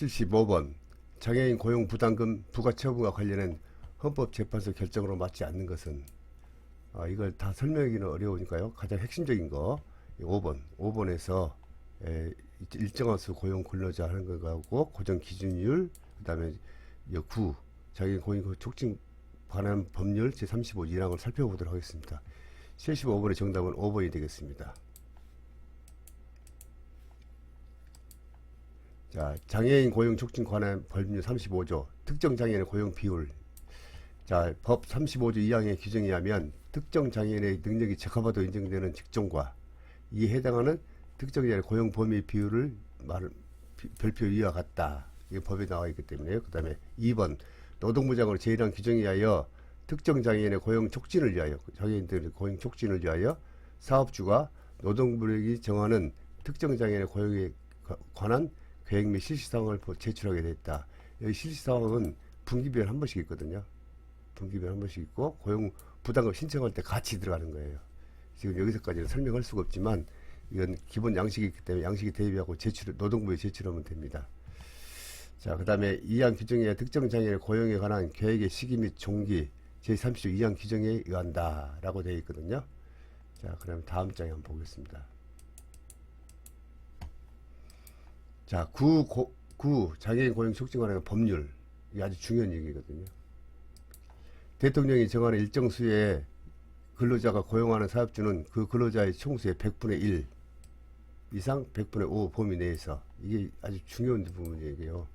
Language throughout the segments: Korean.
75번 장애인 고용 부담금 부과 처분과 관련한 헌법재판소 결정으로 맞지 않는 것은 이걸 다 설명하기는 어려우니까요. 가장 핵심적인 거 5번에서 일정한 수 고용 근로자 하는 거하고 고정 기준율 그다음에 9 장애인 고용 촉진 관한 법률 제35 1항을 살펴보도록 하겠습니다. 75번의 정답은 5번이 되겠습니다. 자, 장애인 고용 촉진 관한 법률 35조 특정 장애인의 고용 비율. 자, 법 35조 2항의 규정에 의하면 특정 장애인의 능력이 적합하도 인정되는 직종과 이에 해당하는 특정 장애인의 고용 범위 비율을 별표 위와 같다. 이게 법에 나와 있기 때문에요. 그 다음에 2번 노동부 장으로 제일한 규정에 의하여 특정 장애인의 고용 촉진을 위하여 장애인들의 고용 촉진을 위하여 사업주가 노동부력이 정하는 특정 장애인의 고용에 관한 계획 및 실시사항을 제출하게 됐다. 여기 실시사항은 분기별 한 번씩 있거든요. 분기별 한 번씩 있고 고용 부담금 신청할 때 같이 들어가는 거예요. 지금 여기서까지는 설명할 수가 없지만 이건 기본 양식이 있기 때문에 양식이 대비하고 노동부에 제출하면 됩니다. 자, 그 다음에 2항 규정에 의한 특정 장애인의 고용에 관한 계획의 시기 및 종기 제30조 2항 규정에 의한다 라고 되어 있거든요. 자, 그럼 다음 장에 한번 보겠습니다. 자, 9 장애인 고용 촉진 관련 법률. 이게 아주 중요한 얘기거든요. 대통령이 정하는 일정 수의 근로자가 고용하는 사업주는 그 근로자의 총수의 100분의 1 이상 100분의 5 범위 내에서. 이게 아주 중요한 부분이에요.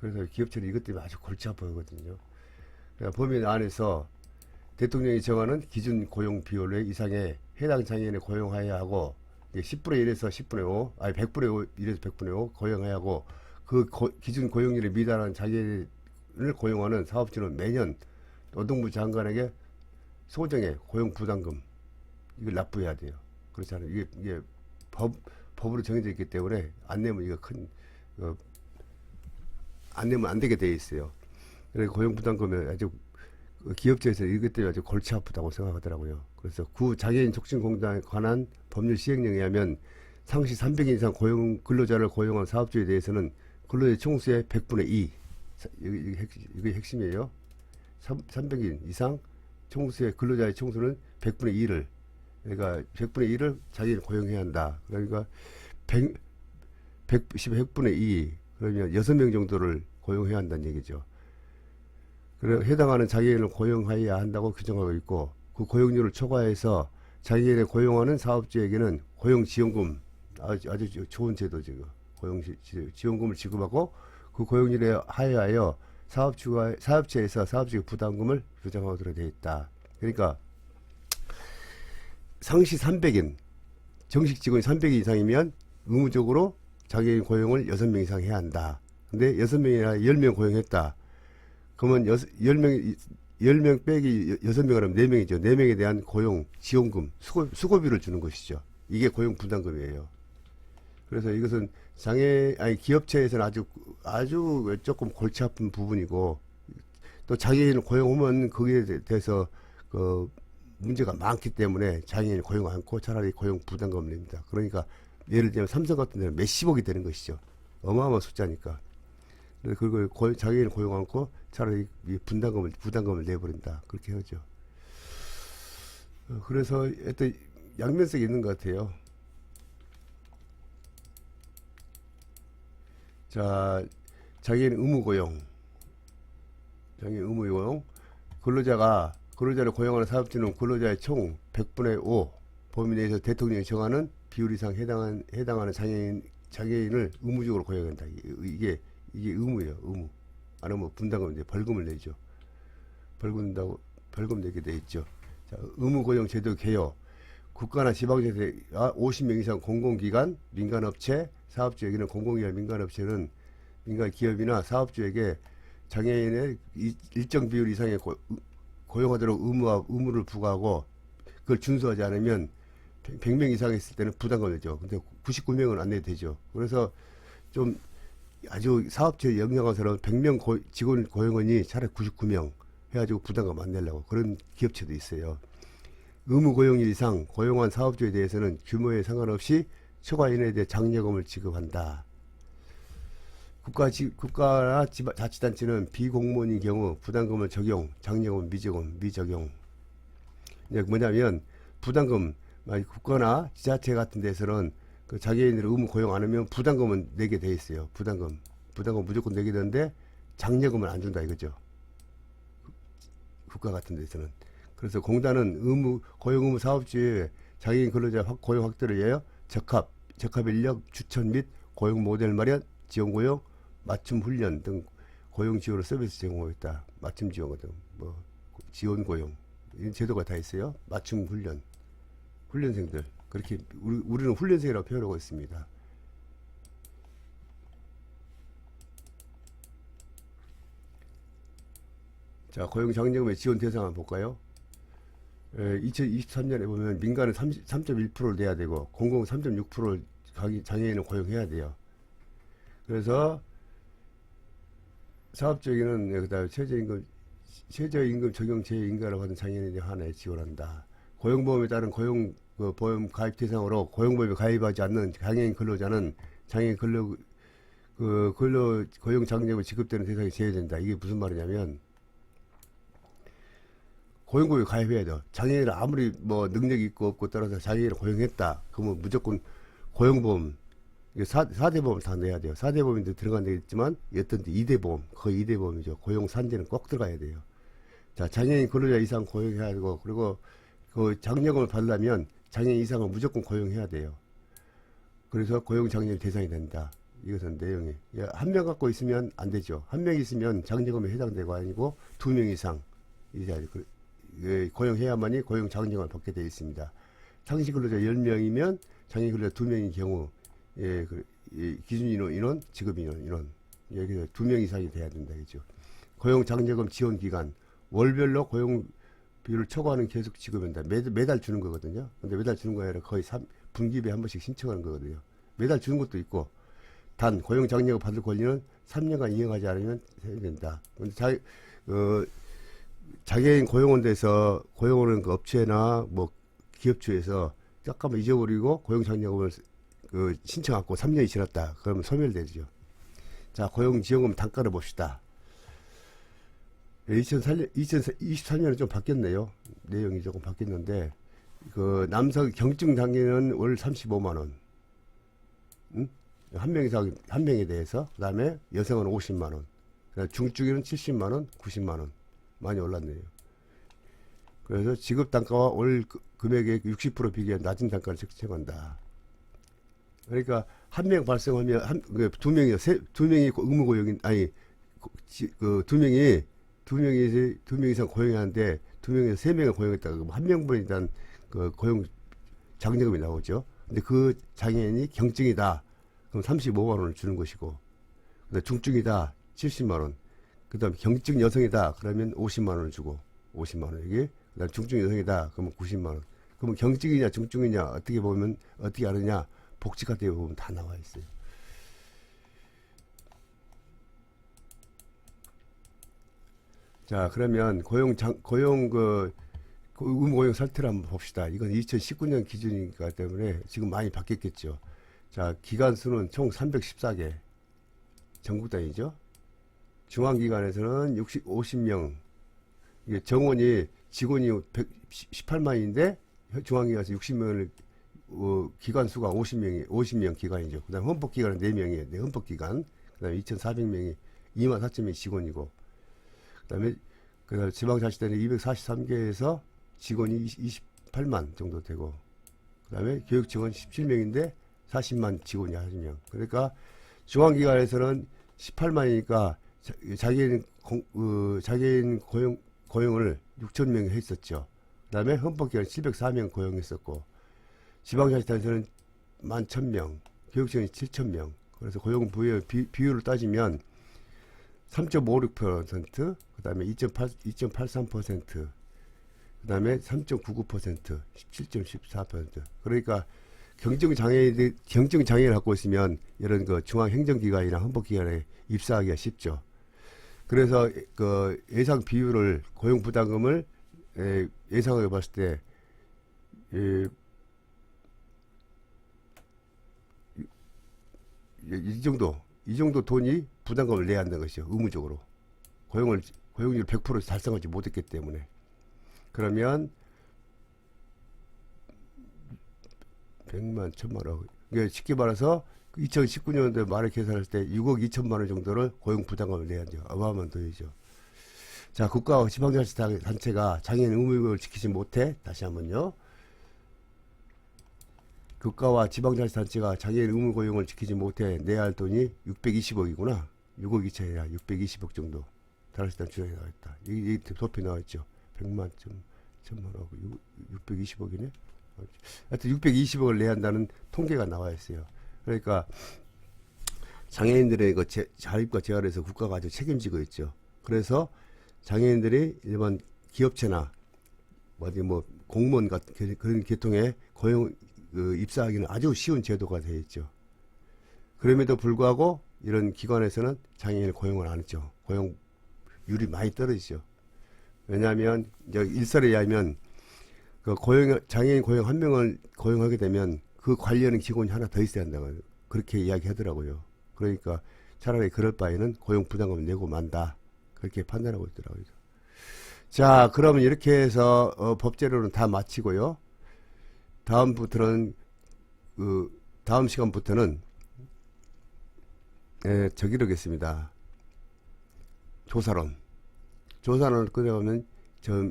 그래서 기업체는 이것 때문에 아주 골치 아파하거든요. 그러니까 범위 안에서 대통령이 정하는 기준 고용 비율 이상의 해당 장애인을 고용하여야 하고 10분의 1에서 10분의 5, 아니 100분의 5, 1에서 100분의 5 고용해야 하고 그 기준 고용률에 미달한 장애인을 고용하는 사업주는 매년 노동부 장관에게 소정의 고용 부담금 이걸 납부해야 돼요. 그렇잖아요. 이게 법으로 정해져 있기 때문에 안 내면 이거 안 내면 안 되게 돼 있어요. 그래서 고용 부담금을 아주 기업체에서 이것 때문에 아주 골치 아프다고 생각하더라고요. 그래서 장애인 촉진공단에 관한 법률 시행령에 의하면 상시 300인 이상 근로자를 고용한 사업주에 대해서는 근로의 총수의 100분의 2 이게 핵심이에요. 300인 이상 총수의 근로자의 총수는 100분의 2를 그러니까 100분의 1을 자기를 고용해야 한다. 그러니까 100분의 2 그러면 6명 정도를 고용해야 한다는 얘기죠. 그래 해당하는 장애인을 고용하여야 한다고 규정하고 있고 그 고용률을 초과해서 장애인을 고용하는 사업주에게는 고용지원금 아주 좋은 제도죠. 고용지원금을 지급하고 그 고용률에 하여하여 사업체에서 사업주의 부담금을 규정하도록 되어 있다. 그러니까 상시 300인 정식 직원이 300인 이상이면 의무적으로 장애인 고용을 6명 이상 해야 한다. 근데 6명이나 10명 고용했다. 그러면 10명 빼기 6명 하면 4명이죠. 4명에 대한 고용 지원금, 수고비를 주는 것이죠. 이게 고용 부담금이에요. 그래서 이것은 기업체에서는 아주 조금 골치 아픈 부분이고, 또 장애인을 고용하면 거기에 대해서 문제가 많기 때문에 장애인을 고용 않고 차라리 고용 부담금을 냅니다. 그러니까 예를 들면 삼성 같은 데는 몇십억이 되는 것이죠. 어마어마한 숫자니까. 그걸 장애인을 고용 않고 차라리 부담금을 내버린다. 그렇게 하죠. 그래서 하여튼 양면성이 있는 것 같아요. 자, 장애인 의무고용. 근로자를 고용하는 사업주는 근로자의 총 100분의 5 범위 내에서 대통령이 정하는 비율 이상 해당하는 장애인을 의무적으로 고용한다. 이게 의무예요. 의무. 안 하면 분담금 이제 벌금을 내죠. 벌금 내게 돼 있죠. 자, 의무고용 제도 개요. 국가나 지방자치가 50명 이상 공공기관, 민간업체, 사업주에게는 공공기관, 민간업체는 민간기업이나 사업주에게 장애인의 일정 비율 이상의 고용하도록 의무를 부과하고 그걸 준수하지 않으면 100명 이상 했을 때는 부담금을 내죠. 근데 99명은 안 내도 되죠. 그래서 좀 아주 사업체에 영향하서는 100명 직원 고용원이 차라리 99명 해가지고 부담금 안 내려고 그런 기업체도 있어요. 의무 고용일 이상 고용한 사업주에 대해서는 규모에 상관없이 초과 인원에 대해 장려금을 지급한다. 국가나 자치단체는 비공무원인 경우 부담금을 적용, 장려금, 미적용. 이제 뭐냐면 부담금, 만약 국가나 지자체 같은 데서는 그 자기네들 의무 고용 안 하면 부담금은 내게 돼 있어요. 부담금 무조건 내게 되는데 장려금을 안 준다 이거죠. 국가 같은 데서는. 그래서 공단은 고용 의무 사업주에 장애인 근로자 고용 확대를 위하여 적합 인력 추천 및 고용 모델 마련, 지원 고용, 맞춤 훈련 등 고용 지원을 서비스 제공하겠다. 맞춤 지원거든. 뭐 지원 고용 이런 제도가 다 있어요. 맞춤 훈련생들 그렇게 우리는 훈련생이라고 표현하고 있습니다. 자, 고용 장려금의 지원 대상 한번 볼까요? 2023년에 보면 민간은 3.1%를 내야 되고 공공은 3.6%를 장애인을 고용해야 돼요. 그래서 사업적에는 그다음 최저임금 적용 제인가를 받은 장애인에 한해 지원한다. 고용보험에 따른 보험 가입 대상으로 고용보험에 가입하지 않는 장애인 근로자는 장애인 고용 장려금 지급되는 대상에 제외된다. 이게 무슨 말이냐면 고용보험에 가입해야 돼요. 장애인을 아무리 뭐 능력이 있고 없고 따라서 장애인을 고용했다. 그러면 무조건 고용보험 4대 보험 다 내야 돼요. 4대 보험인데 들어간 데 있지만 어떤 2대 보험, 거의 2대 보험이죠. 고용 산재는 꼭 들어가야 돼요. 자, 장애인 근로자 이상 고용해야 되고, 그리고 그 장려금을 받으려면 장애인 이상을 무조건 고용해야 돼요. 그래서 고용 장려 대상이 된다. 이것은 내용이. 한 명 갖고 있으면 안 되죠. 한 명 있으면 장려금에 해당되고 아니고 2명 이상 고용해야만이 고용 장려금을 받게 되어 있습니다. 상시 근로자 10명이면 장애인 근로자 2명인 경우 기준 인원, 지급 인원, 여기서 2명 이상이 돼야 된다, 그죠. 고용 장려금 지원 기간, 월별로 고용 비율을 초과하는 계속 지급한다. 매달 주는 거거든요. 근데 매달 주는 거 아니라 거의 분기비에 한 번씩 신청하는 거거든요. 매달 주는 것도 있고, 단, 고용 장려금 받을 권리는 3년간 이행하지 않으면 해야 된다. 근데 장애인 고용원에서 고용하는 그 업체나 뭐 기업주에서 잠깐만 잊어버리고 고용 장려금을 신청하고 3년이 지났다. 그러면 소멸되죠. 자, 고용지원금 단가를 봅시다. 2023년은 좀 바뀌었네요. 내용이 조금 바뀌었는데, 남성 경증 장애는 월 35만원. 한 명에 대해서. 그 다음에 여성은 50만원. 중증에는 70만원, 90만원. 많이 올랐네요. 그래서 지급 단가와 월 금액의 60% 비교한 낮은 단가를 책정한다. 그러니까 한 명 발생하면 두 명이 의무 고용인 두 명 이상 고용하는데 2명에서 3명을 고용했다. 그럼 한 명분에 대한 고용 장려금이 나오죠. 근데 그 장애인이 경증이다. 그럼 35만 원을 주는 것이고, 그다음 중증이다 70만 원. 그다음 경증 여성이다 그러면 50만 원을 주고 50만 원에게. 그다음 중증 여성이다 그러면 90만 원. 그러면 경증이냐 중증이냐 어떻게 아느냐? 복지카드에 보면 다 나와 있어요. 자, 그러면 의무고용 사태를 한번 봅시다. 이건 2019년 기준이기 때문에 지금 많이 바뀌었겠죠. 자, 기관 수는 총 314개. 전국 단위죠. 중앙기관에서는 50명. 이게 정원이 직원이 18만인데 중앙기관에서 60명을 기관 수가 50명 기관이죠. 그 다음에 헌법기관은 4명이에요. 네, 헌법기관. 그 다음에 2,400명이 24,000명이 직원이고, 그 다음에 지방자치단체 243개에서 직원이 28만 정도 되고, 그 다음에 교육직원 17명인데 40만 직원이 40명. 그러니까 중앙기관에서는 18만이니까 자기인 고용을 6,000명이 했었죠. 그 다음에 헌법기관 704명 고용했었고, 지방자치단체는 11,000명, 교육직원이 7,000명. 그래서 고용 비율을 따지면 3.56%, 그 다음에 2.83%, 그 다음에 3.99%, 17.14%. 그러니까 경증장애를 갖고 있으면 이런 중앙행정기관이나 헌법기관에 입사하기가 쉽죠. 그래서 예상 비율을, 고용부담금을 예상해 봤을 때, 이 정도 이 정도 돈이 부담금을 내야 한다는 것이죠. 의무적으로. 고용률 100% 달성하지 못했기 때문에. 그러면 100만, 1000만원. 그러니까 쉽게 말해서 2019년도에 말을 계산할 때 6억 2천만 원 정도를 고용 부담금을 내야 하죠. 어마어마한 돈이죠. 자, 국가와 지방자치단체가 장애인 의무를 지키지 못해. 다시 한번요. 국가와 지방자치단체가 장애인 의무 고용을 지키지 못해 내야 할 돈이 620억이구나. 6억 2천이 아니라 620억 정도. 다르시단 주장이 나와있다. 이 도표 나와있죠. 100만, 1000만원, 620억이네. 하여튼 620억을 내야 한다는 통계가 나와 있어요. 그러니까 장애인들의 그 자립과 재활에서 국가가 아주 책임지고 있죠. 그래서 장애인들이 일반 기업체나 어디 뭐 공무원 같은 그런 계통에 고용 입사하기는 아주 쉬운 제도가 되어 있죠. 그럼에도 불구하고 이런 기관에서는 장애인을 고용을 안 했죠. 고용률이 많이 떨어지죠. 왜냐하면 이제 일설에 의하면 그 장애인 고용 한 명을 고용하게 되면 그 관리하는 직원이 하나 더 있어야 한다고 그렇게 이야기하더라고요. 그러니까 차라리 그럴 바에는 고용 부담금을 내고 만다. 그렇게 판단하고 있더라고요. 자, 그러면 이렇게 해서 법제로는 다 마치고요. 다음부터는 다음 시간부터는 저기로 하겠습니다. 조사론을 끝내면 저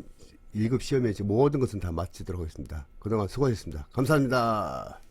1급 시험에 모든 것은 다 마치도록 하겠습니다. 그동안 수고하셨습니다. 감사합니다.